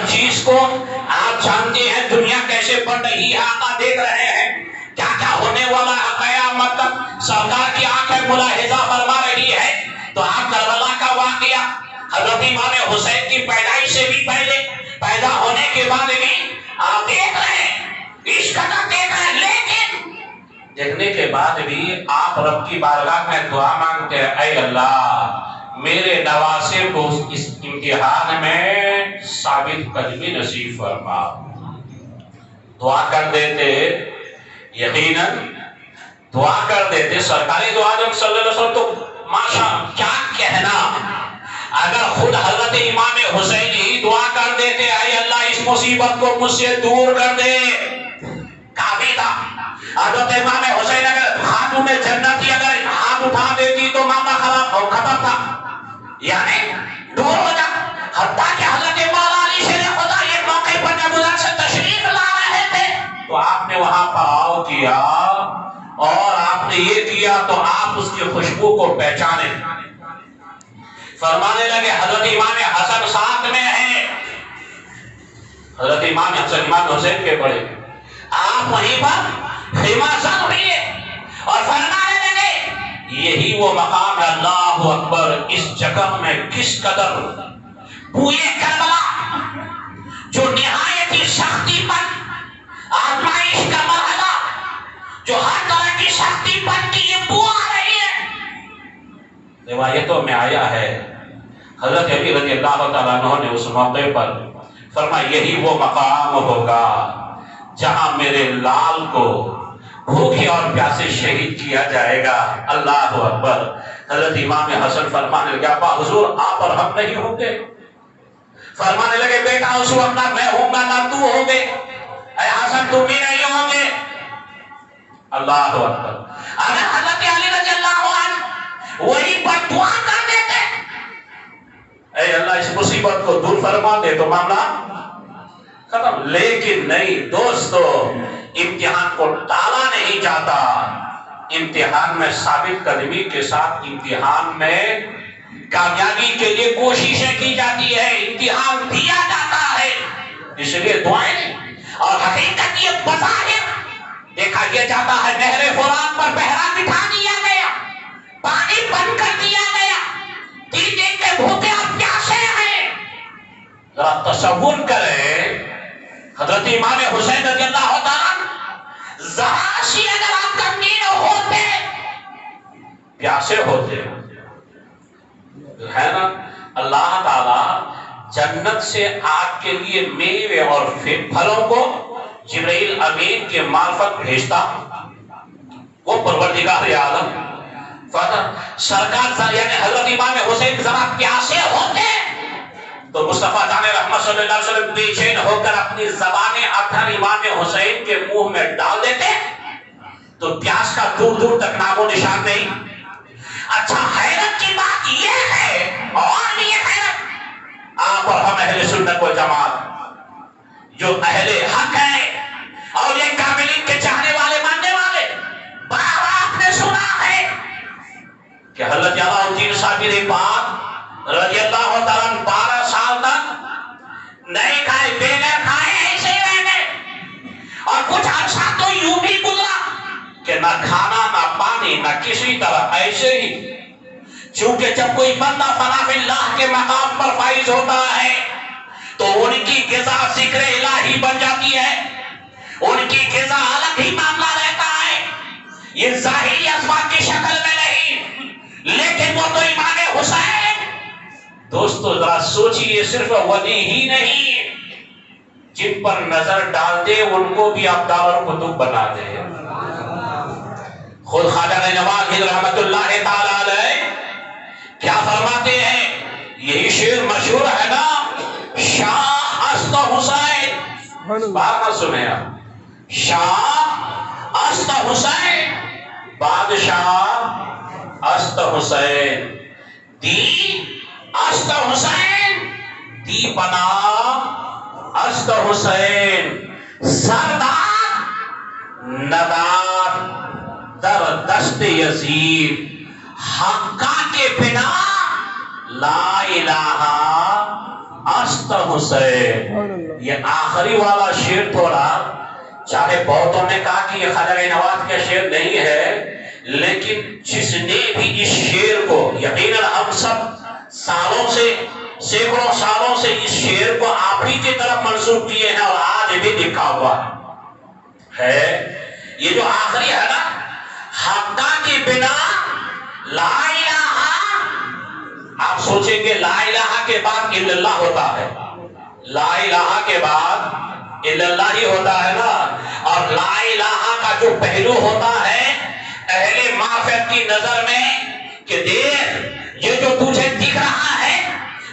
ہر چیز کو آپ جانتے ہیں دنیا کیسے بڑھ رہی ہے، آقا دیکھ رہے ہیں کیا کیا ہونے والا ہے قیامت تک، سرکار کی آنکھیں ملاحظہ فرما رہی ہے۔ تو آپ کربلا کا واقعہ، حضرت امام حسین کی پیدائش سے بھی پہلے، پیدا ہونے کے بعد بھی آپ دیکھ رہے ہیں، اس قدر دیکھ رہے ہیں، لیکن دیکھنے کے بعد بھی آپ رب کی بارگاہ میں دعا مانگتے ہیں، اے اللہ میرے نواسے کو اس امتحان میں ثابت قدمی نصیب فرما۔ دعا کر دیتے، یقیناً دعا کر دیتے سرکاری دو عالم صلی اللہ علیہ وسلم تو ماشاء کیا کہنا، اگر خود حضرت امام حسین ہی دعا کر دیتے اے اللہ اس مصیبت کو مجھ سے دور کر دے، کافی تھا۔ حضرت امام حسین اگر خاتون جنتی اگر ہاتھ اٹھا دیتی تو معاملہ خراب ختم تھا، یعنی دور ہو جا۔ حتیٰ کہ حضرت مولا علی شیر خدا یہ موقع پر جب ادھر سے تشریف لا رہے تھے تو آپ نے وہاں پڑاؤ کیا اور آپ نے یہ کیا تو آپ اس کی خوشبو کو پہچانے، فرمانے لگے حضرت امام حسن ساتھ میں ہیں، حضرت امام حسن امام حسین کے بڑے، آپ وہیں پر خیمہ زن ہوئے اور فرمانے لگے یہی وہ مقام ہے، اللہ اکبر، اس جگہ میں کس قدر بوئے کربلا جو نہایت سختی پر آزمائش کا مرحلہ، جو ہر طرح کی سختی پر کی یہ بو آ رہی ہے۔ روایتوں میں آیا ہے حضرت علی رضی اللہ تعالیٰ عنہ نے اس موقع پر فرمایا یہی وہ مقام ہوگا جہاں میرے لال کو بھوکے اور پیاسے شہید کیا جائے گا۔ اللہ اکبر۔ حضرت امام حسن فرمانے لگے ابا حضور آپ اور ہم نہیں ہوں گے، فرمانے لگے بیٹا اس وقت نہ میں ہوں گا نہ تو ہوں گے، اے حسن تم بھی نہیں ہوں گے۔ اللہ اکبر۔ اگر حضرت علی رضی اللہ عنہ وہی پر دعا کر دیتے اے اللہ اس مصیبت کو دور فرما دے تو معاملہ ختم، لیکن نہیں دوستو، امتحان کو ٹالا نہیں جاتا، امتحان میں ثابت قدمی کے ساتھ امتحان میں کامیابی کے لیے کوششیں کی جاتی ہے، امتحان دیا جاتا ہے، اس لیے دعائیں اور حقیقت یہ بظاہر دیکھا یہ جاتا ہے نہر فرات پر پہرا بٹھا دیا گیا، پانی بند کر دیا گیا، دینے کے بھوکے اور پیاسے ہیں۔ ذرا تصور کریں حضرت امام حسین رضی اللہ تعالیٰ ذرا سی اگر آپ غمگین ہوتے پیاسے ہوتے ہے نا، اللہ تعالیٰ جنت سے آپ کے لیے میوے اور پھلوں کو جبرائیل امین کے معرفت بھیجتا، وہ پروردگار عالم فتح سرکار یعنی حضرت امام حسین ذرا پیاسے ہوتے تو مصطفیٰ جان رحمت صلی اللہ علیہ وسلم بے چین ہو کر اپنی زبان اطہر امام حسین کے منہ میں ڈال دیتے تو پیاس کا دور دور تک نام و نشان نہیں۔ اچھا حیرت کی بات یہ ہے، اور بھی یہ حیرت، آپ اور ہم اہل سنت و جماعت جو اہل حق ہیں اور یہ کاملین کے چاہنے والے ماننے والے، بار آپ نے سنا ہے کہ حضرت علاء الدین صابر پاک رضی اللہ تعالیٰ 12 سال تک نہیں کھائے، بغیر کھائے ایسے ہی رہ گئے، اور کچھ عرصہ تو یوں بھی گزرا کہ نہ کھانا نہ پانی نہ کسی طرح ایسے ہی، چونکہ جب کوئی بندہ فنا فی اللہ کے مقام پر فائز ہوتا ہے تو ان کی غذا ذکر الہی بن جاتی ہے، ان کی غذا الگ ہی معاملہ رہتا ہے، یہ ظاہری اسباب کی شکل میں نہیں، لیکن وہ تو امام حسین دوستو ذرا سوچئے، صرف ولی ہی نہیں جن پر نظر ڈال دے ان کو بھی آپ دار القطب بنا دے۔ خود خواجہ نواز رحمت اللہ تعالی علیہ کیا فرماتے ہیں، یہی شعر مشہور ہے نا، شاہ است حسین، بات نہ سنے آپ، شاہ است حسین، بادشاہ است حسین، دی است حسین، دی بنا است حسین، سردار ندار در دست یزید، حقا کے بنا لا الہ است حسین. یہ آخری والا شعر تھوڑا، چاہے بہتوں نے کہا کہ یہ خواجہ نواز کا شعر نہیں ہے، لیکن جس نے بھی اس شعر کو، یقیناً ہم سب سالوں سے، سینکڑوں سالوں سے اس شعر کو آپ ہی کی طرف منسوب کیے ہیں اور آج بھی لکھا ہوا ہے. یہ جو آخری ہے نا، حقا کی بنا لا الہ، آپ سوچیں گے لا الہ کے بعد الا اللہ ہوتا ہے، لا الہ کے بعد الا اللہ ہی ہوتا ہے نا. اور لا الہ کا جو پہلو ہوتا ہے اہل معرفت کی نظر میں کہ دیکھ یہ جو تجھے دکھ رہا ہے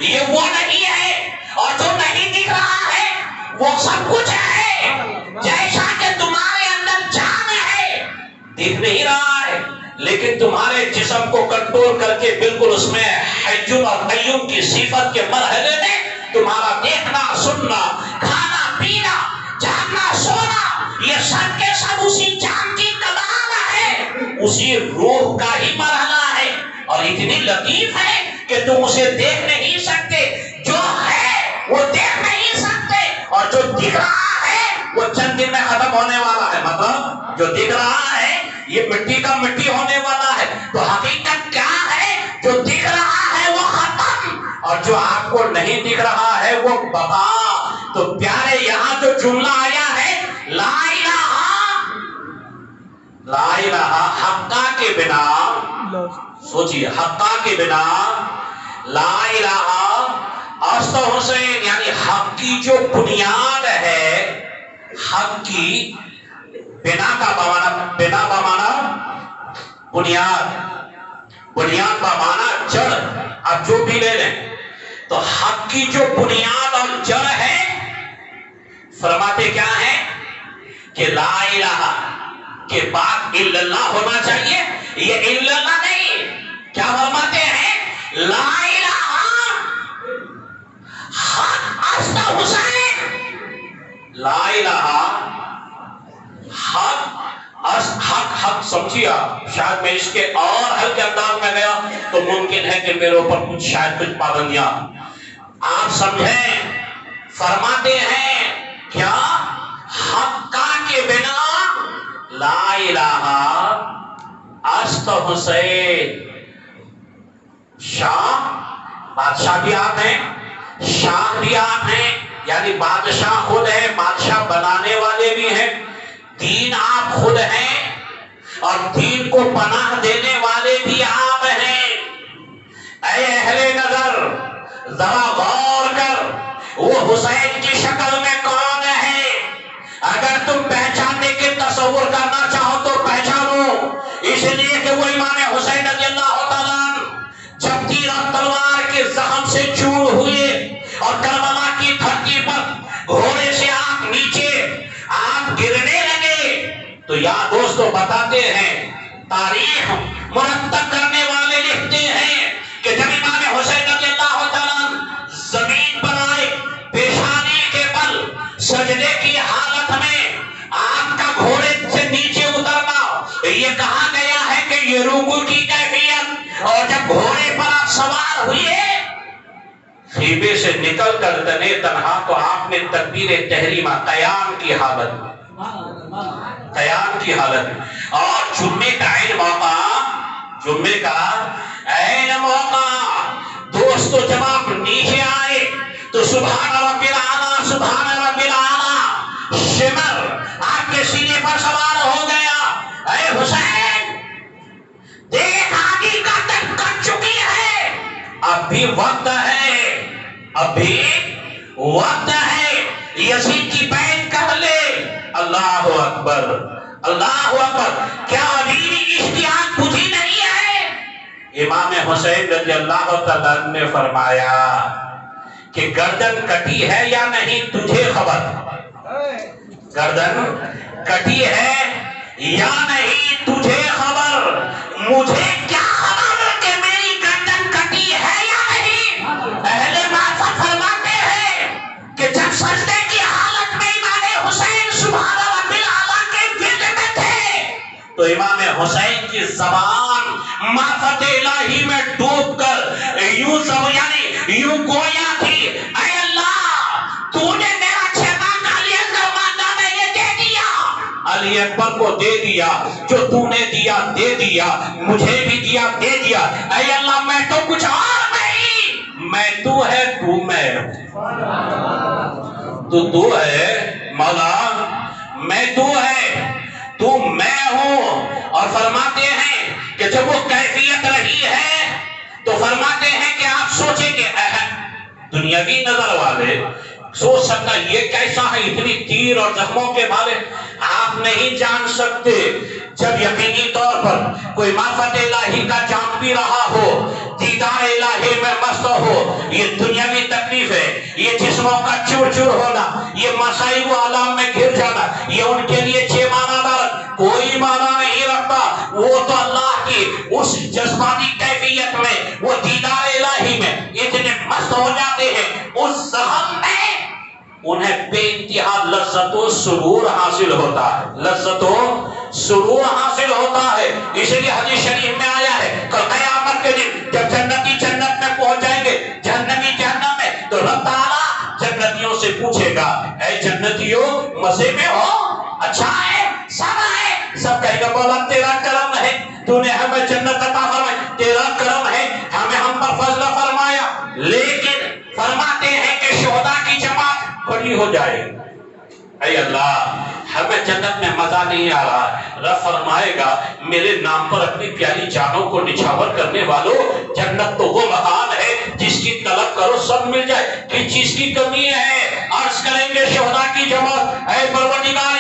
یہ وہ نہیں ہے، اور جو نہیں دکھ رہا ہے وہ سب کچھ ہے. جیسا کہ تمہارے اندر جان ہے، دکھ نہیں رہا ہے، لیکن تمہارے جسم کو کنٹرول کر کے بالکل اس میں حی اور قیوم کی صفت کے مرحلے میں تمہارا دیکھنا، سننا، کھانا، پینا، جاگنا، سونا، یہ سب کے سب اسی جان کی کمال ہے، اسی روح کا ہی مرحلہ ہے. اور اتنی لطیف ہے کہ تم اسے دیکھ نہیں سکتے، جو ہے وہ دیکھ نہیں سکتے، اور جو دکھ رہا ہے وہ چند دن میں ختم ہونے والا ہے. مطلب جو دکھ رہا ہے یہ مٹی کا مٹی ہونے والا ہے، تو حقیقت کیا ہے؟ جو دکھ رہا ہے وہ ختم، اور جو آپ کو نہیں دکھ رہا ہے وہ بقا. تو پیارے یہاں جو جملہ آیا ہے لا الہ، لا الہ حقا کے بنا، سوچئے حقا کے بنا لا الہ است حسین، یعنی حق کی جو بنیاد ہے، حق کی بنا کا بمانا، بنا بمانا بنیاد، بنیاد بمانا جڑ. اب جو بھی لے لیں تو حق کی جو بنیاد اور جڑ ہے، فرماتے کیا ہے کہ لا الہ کے بعد الا اللہ ہونا چاہیے. یہ الا اللہ نہیں، کیا فرماتے ہیں؟ لا الہ حق است حسین، لا الہ حق سمجھیے آپ. شاید میں اس کے اور ہلکے انداز میں گیا تو ممکن ہے کہ میرے اوپر کچھ شاید کچھ پابندیاں آپ سمجھیں. فرماتے ہیں کیا؟ حقا کے بنا لا الہ است حسین. شاہ، بادشاہ بھی آپ ہیں، شاہ بھی آپ ہیں، یعنی بادشاہ خود ہے، بادشاہ بنانے والے بھی ہیں، دین آپ خود ہیں، اور دین کو پناہ دینے والے بھی آپ ہیں. اے اہل نظر ذرا غور کر، وہ حسین کی شکل میں کون ہے؟ اگر تم پہچاننے کے تصور کرنا چاہو تو پہچانو، اس لیے کہ وہ امام حسین رضی اللہ تعالیٰ جب تیر اور تلوار کے زخم سے چور ہوئے اور کربلا کی دھرتی پر گھوڑے سے آپ نیچے آپ گرنے لگے، تو یاد دوستو بتاتے ہیں، تاریخ مرتب کرنے والے لکھتے ہیں کہ جب امام حسین رضی اللہ تعالیٰ زمین پر آئے، پیشانی کے بل سجدے کی حالت میں آپ کا گھوڑے سے نیچے اترنا، یہ کہا گیا ہے کہ یہ رکوع کی کیفیت. اور جب گھوڑے پر آپ سوار ہوئے، خیمے سے نکل کر تنے تنہا، تو آپ نے تکبیر تحریمہ، قیام کی حالت، قیام کی حالت. اور جمعے کا عین موقع، جمعے کا عین موقع دوستو، جب آپ نیچے آئے تو سبحان رب العالی، سبحان رب العالی شمر آپ کے سینے پر سوار ہو گیا. اے حسین دیکھ آگے کا تک کٹ چکی ہے، اب بھی وقت ہے، اب بھی وقت ہے، یزید کی بیعت کر لے. اللہ اکبر، اللہ اکبر. کیا ابھی اشتیاق بجھی نہیں ہے؟ امام حسین رضی اللہ تعالیٰ نے فرمایا کہ گردن کٹی ہے یا نہیں تجھے خبر؟ گردن کٹی ہے یا نہیں تجھے خبر؟ مجھے کیا خبر کہ میری گردن کٹی ہے یا نہیں؟ اہل معرفت فرماتے ہیں کہ جب سجدے کی حالت میں امام حسین سبحان رب العالی کے ورد میں تھے، تو امام حسین کی زبان معرفت الہی میں ڈوب کر یوں یعنی یوں گویا تھی، اے علی اکبر کو دے دیا، جو تو نے دیا دے دیا، مجھے بھی دیا دے دیا۔ اے اللہ میں تو کچھ اور نہیں، میں تو ہے تو میں، تو ہے مولا، میں تو ہے تو میں ہوں۔ اور فرماتے ہیں کہ جب وہ کیفیت رہی ہے تو فرماتے ہیں کہ آپ سوچیں کہ دنیاوی نظر والے سوچ سکتا یہ کیسا ہے، اتنی تیر اور زخموں کے بھالے، آپ نہیں جان سکتے۔ جب یقینی طور پر کوئی معرفت الہی کا جان بھی رہا ہو، دیدار الہی میں مست ہو، یہ دنیاوی تکلیف ہے، یہ جسموں کا چور چور ہونا، یہ مصائب و آلام میں گر جانا، یہ ان کے لیے چھ معنی دار کوئی معنی نہیں رکھتا۔ وہ تو اللہ کی اس جذباتی کیفیت میں، وہ دیدار الہی میں اتنے مست ہو جاتے ہیں، اس زخم میں انہیں بے انتہا لذت و سرور حاصل ہوتا ہے، لذت و سرور حاصل ہوتا ہے۔ اس لیے حدیث شریف میں آیا ہے کہ قیامت کے دن جب جنتی جنت میں پہنچ جائیں گے، جہنمی جہنم میں، تو رب تعالیٰ جنتیوں سے پوچھے گا اے جنتیوں مزے میں ہو، اچھا ہے، سارا ہے؟ سب کہے گا مولا تیرا کرم ہے، تو نے ہمیں جنت عطا فرمائی، تیرا کرم ہے، ہمیں ہم پر فضل فرمایا۔ لیکن فرماتے ہیں کہ شہداء کی جماعت بڑی ہو جائے، اے اللہ ہمیں جنت میں مزہ نہیں آ رہا۔ رب فرمائے گا میرے نام پر اپنی پیاری جانوں کو نچھاور کرنے والوں، جنت تو وہ مکان ہے جس کی طلب کرو سب مل جائے، کس چیز کی کمی ہے؟ عرض کریں گے شہداء کی جماعت اے پروردگار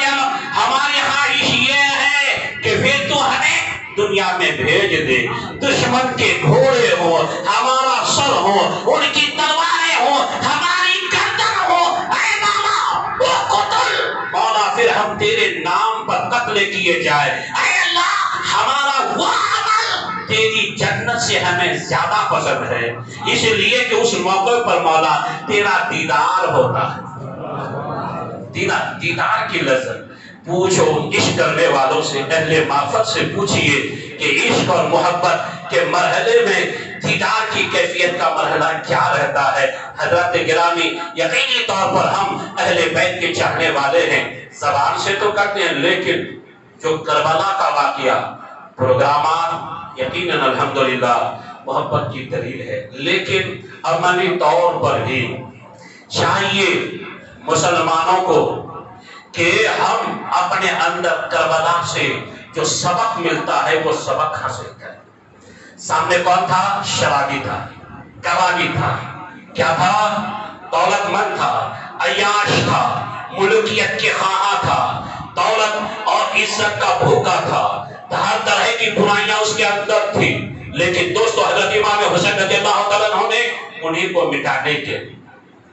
ہماری خواہش یہ ہے کہ پھر تو ہمیں دنیا میں بھیج دے، دشمن کے گھوڑے ہو، ہمارا سر ہو، ان کی تلواریں ہو، ہماری گردن ہو، اے مولا وہ قتل مولا پھر ہم تیرے نام پر قتل کیے جائے۔ اے اللہ ہمارا وہ عمل تیری جنت سے ہمیں زیادہ پسند ہے، اس لیے کہ اس موقع پر مولا تیرا دیدار ہوتا ہے، دیدار کی لذت۔ پوچھو عشق کرنے والوں سے، اہل معرفت سے پوچھئے کہ عشق اور محبت کے مرحلے میں دیدار کی کیفیت کا مرحلہ کیا رہتا ہے۔ حضرات گرامی یقینی طور پر ہم اہل بیت کے چاہنے والے ہیں، زبان سے تو کرتے ہیں، لیکن جو کربلا کا واقعہ پروگرامات یقیناً الحمدللہ محبت کی دلیل ہے، لیکن عملی طور پر بھی چاہیے مسلمانوں کو کہ ہم اپنے اندر کربلا سے جو سبق ملتا ہے وہ سبق حاصل کریں۔ سامنے کون تھا؟ شرابی تھا، کبابی تھا، کیا تھا؟ دولت مند تھا، عیاش تھا، ملکیت کے خواہاں تھا، دولت اور عزت کا بھوکا تھا، ہر طرح کی برائیاں اس کے اندر تھی۔ لیکن دوستو حضرت امام حسین رضی اللہ عنہ نے انہیں کو مٹانے کے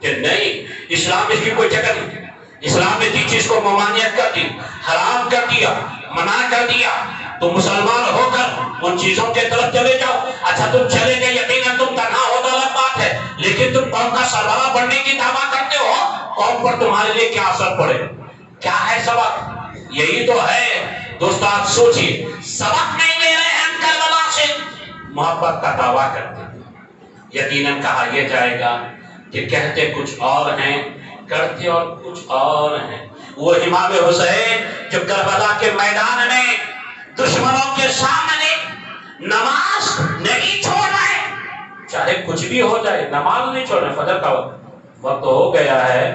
کہ نہیں، اسلام اس کی کوئی جگہ نہیں، اسلام نے جس چیز کو ممانعت کر دی، حرام کر دیا، منع کر دیا، تو مسلمان ہو کر ان چیزوں کے طرف چلے جاؤ۔ اچھا تم چلے گئے، یقیناً تم تنہا ہو تو الگ بات ہے، لیکن تم قوم کا سربراہ بننے کی دعویٰ کرتے ہو، قوم پر تمہارے لیے کیا اثر پڑے؟ کیا ہے سبق؟ یہی تو ہے دوستو، آپ سوچئے، سبق نہیں لے رہے ہیں کربلا سے، محبت کا دعویٰ کرتے ہیں۔ یقیناً کہا یہ جائے گا کہ کہتے کچھ اور ہیں، کرتے اور کچھ اور ہیں۔ وہ امام حسین جو کربلا کے میدان میں دشمنوں کے سامنے نماز نہیں چھوڑ رہے، چاہے کچھ بھی ہو جائے نماز نہیں چھوڑ رہے۔ فجر کا وقت ہو گیا ہے،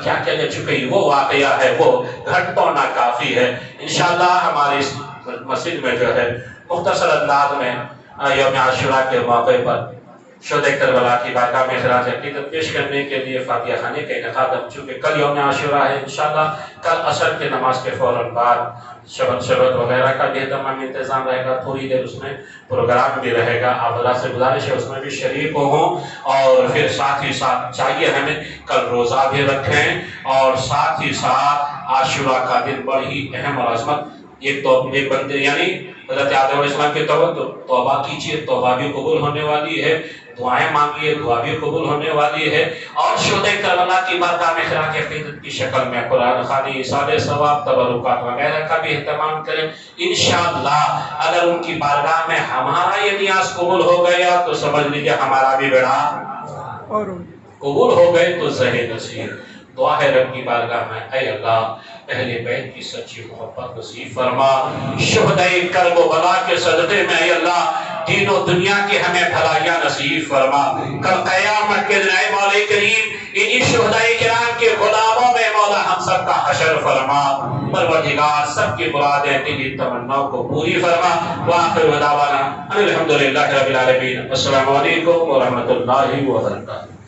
کیا کیا جا چکے، وہ واقعہ ہے، وہ گھٹ پونا کافی ہے۔ انشاءاللہ ہماری اس مسجد میں جو ہے مختصر انداز میں یوم عاشوراء کے موقع پر شہدائے کربلا کی بارگاہ میں خراج عقیدت پیش کرنے کے لیے فاتحہ خانے کا انعقاد، چونکہ کل یوم عاشوراء ہے، انشاءاللہ کل عصر کے نماز کے فوراً بعد شبت وغیرہ کا بھی تمام انتظام رہے گا، تھوڑی دیر اس میں پروگرام بھی رہے گا۔ آپ اللہ سے گزارش ہے اس میں بھی شریک ہوں، اور پھر ساتھ ہی ساتھ چاہیے ہمیں کل روزہ بھی رکھیں، اور ساتھ ہی ساتھ عاشوراء کا دن بڑی اہم اور عظمت ایک بندے یعنی حضرت آدم علیہ السلام کے توبہ کیجئے، توبہ بھی قبول ہونے والی ہے، دعائیں مانگیے، دعا بھی قبول ہونے والی ہے، اور شہدائے کربلا کی بارگاہ میں خراج عقیدت کی شکل میں قرآن خوانی، ایصال ثواب، تبرکات وغیرہ کا بھی اہتمام کریں۔ انشاءاللہ اگر ان کی بارگاہ میں ہمارا یہ نیاز قبول ہو گیا تو سمجھ لیجیے ہمارا بھی بیڑا قبول ہو گئے تو زہر نصیب، دعا ہے رب کی بارگاہ میں، اے اللہ اہل بیت کی سچی محبت نصیب فرما، شہدائے کرب و بلا کے صدقے میں اے اللہ دین و دنیا کی ہمیں بھلائیاں نصیب فرما، کل قیامت کے دن اے مولا کریم انہی شہدائے کرام کے غلاموں میں مولا ہم سب کا حشر فرما، پروردگار سب کی مرادیں دلی تمناؤں کو پوری فرما، وآخر دعوانا الحمدللہ رب العالمین، السلام علیکم ورحمۃ اللہ وبرکاتہ۔